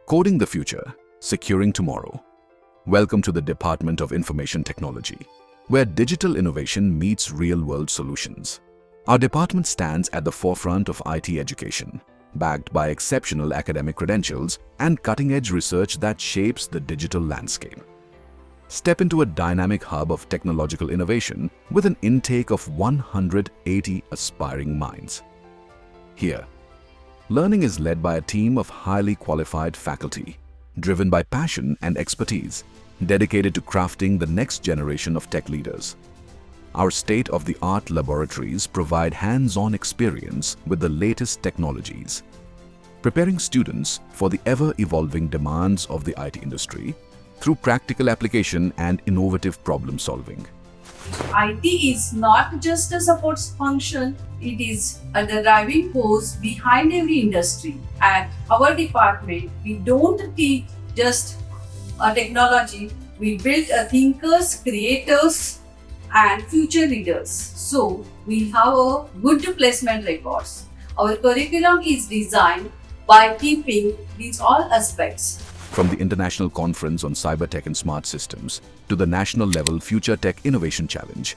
Coding the future, securing tomorrow. Welcome to the Department of Information Technology, where digital innovation meets real-world solutions. Our department stands at the forefront of IT education, backed by exceptional academic credentials and cutting-edge research that shapes the digital landscape. Step into a dynamic hub of technological innovation with an intake of 180 aspiring minds. Here, learning is led by a team of highly qualified faculty, driven by passion and expertise, dedicated to crafting the next generation of tech leaders. Our state-of-the-art laboratories provide hands-on experience with the latest technologies, preparing students for the ever-evolving demands of the IT industry through practical application and innovative problem-solving. IT is not just a support function, it is a driving force behind every industry. At our department, we don't teach just a technology, we build a thinkers, creators, and future leaders. So, we have a good placement records. Our curriculum is designed by keeping these all aspects. From the International Conference on Cyber Tech and Smart Systems to the national level Future Tech Innovation Challenge,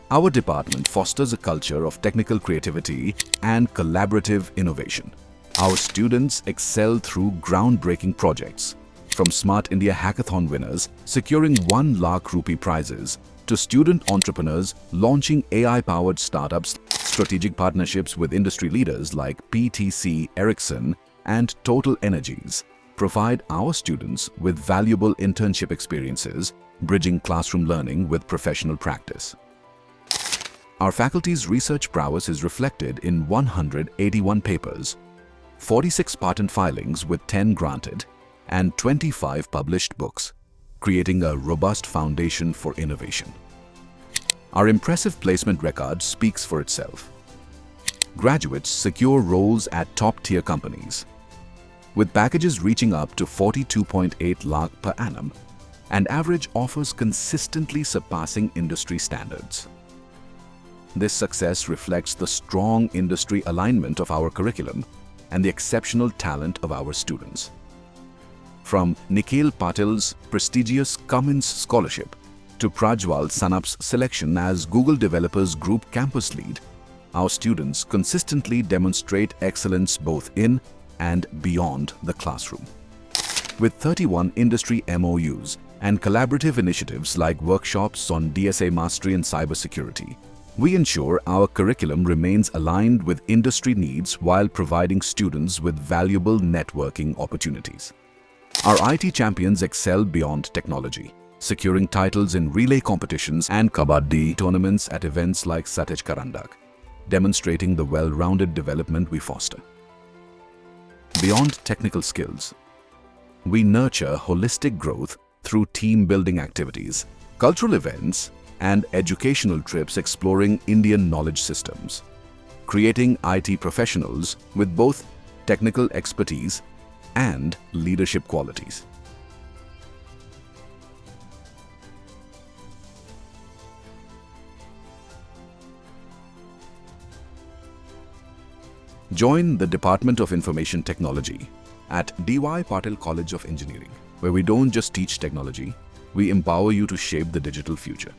our department fosters a culture of technical creativity and collaborative innovation. Our students excel through groundbreaking projects, from Smart India Hackathon winners securing 1 lakh rupee prizes to student entrepreneurs launching AI-powered startups. Strategic partnerships with industry leaders like PTC, Ericsson, and Total Energies provide our students with valuable internship experiences, bridging classroom learning with professional practice. Our faculty's research prowess is reflected in 181 papers, 46 patent filings with 10 granted, and 25 published books, creating a robust foundation for innovation. Our impressive placement record speaks for itself. Graduates secure roles at top-tier companies, with packages reaching up to 42.8 lakh per annum and average offers consistently surpassing industry standards. This success reflects the strong industry alignment of our curriculum and the exceptional talent of our students. From D.Y.Patil's prestigious Cummins Scholarship to Prajwal Sanap's selection as Google Developers Group Campus Lead, our students consistently demonstrate excellence both in and beyond the classroom. With 31 industry MOUs and collaborative initiatives like workshops on DSA mastery and cybersecurity, we ensure our curriculum remains aligned with industry needs while providing students with valuable networking opportunities. Our IT champions excel beyond technology, securing titles in relay competitions and kabaddi tournaments at events like Satej Karandak, demonstrating the well-rounded development we foster. Beyond technical skills, we nurture holistic growth through team-building activities, cultural events, and educational trips exploring Indian knowledge systems, creating IT professionals with both technical expertise and leadership qualities. Join the Department of Information Technology at D.Y.Patil College of Engineering, where we don't just teach technology, we empower you to shape the digital future.